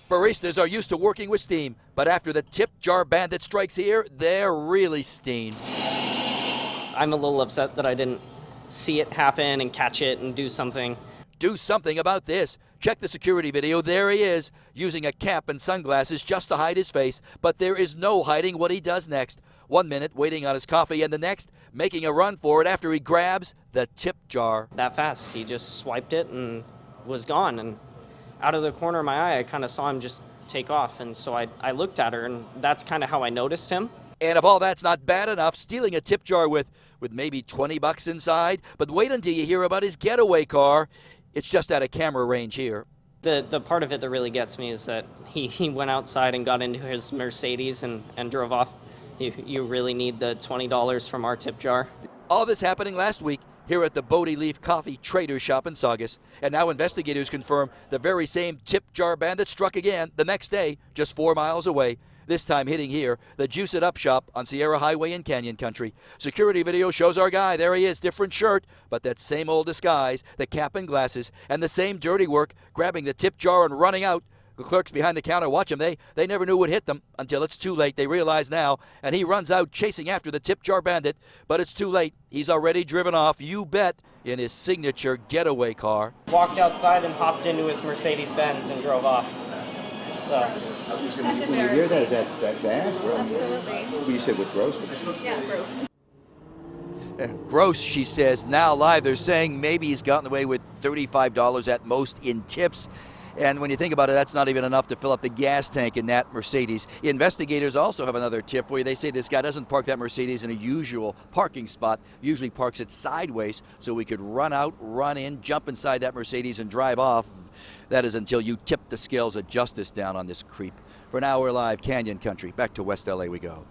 Baristas are used to working with steam, but after the tip jar bandit strikes here, they're really steamed. I'm a little upset that I didn't see it happen and catch it and do something. Do something about this. Check the security video. There he is, using a cap and sunglasses just to hide his face, but there is no hiding what he does next. 1 minute waiting on his coffee, and the next making a run for it after he grabs the tip jar. That fast, he just swiped it and was gone. And out of the corner of my eye, I kind of saw him just take off. And so I looked at her, and that's kind of how I noticed him. And if all that's not bad enough, stealing a tip jar with maybe 20 bucks inside. But wait until you hear about his getaway car. It's just out of camera range here. The part of it that really gets me is that he went outside and got into his Mercedes and drove off. You really need the $20 from our tip jar. All this happening last week here at the Bodie Leaf Coffee Trader Shop in Saugus. And now investigators confirm the very same tip jar bandit struck again the next day, just 4 miles away. This time hitting here, the Juice It Up shop on Sierra Highway in Canyon Country. Security video shows our guy. There he is, different shirt, but that same old disguise, the cap and glasses, and the same dirty work, grabbing the tip jar and running out. The clerks behind the counter watch him. They never knew what hit them until it's too late. They realize now, and he runs out chasing after the tip jar bandit, but it's too late. He's already driven off, you bet, in his signature getaway car. Walked outside and hopped into his Mercedes-Benz and drove off. So. When you hear that, is that sad? Absolutely. Well, you said with gross. Yeah, gross. Gross, she says. Now live, they're saying maybe he's gotten away with $35 at most in tips. And when you think about it, that's not even enough to fill up the gas tank in that Mercedes. Investigators also have another tip for you. They say this guy doesn't park that Mercedes in a usual parking spot, usually parks it sideways so we could run out, run in, jump inside that Mercedes and drive off. That is until you tip the scales of justice down on this creep. For now, we're live, Canyon Country. Back to West LA we go.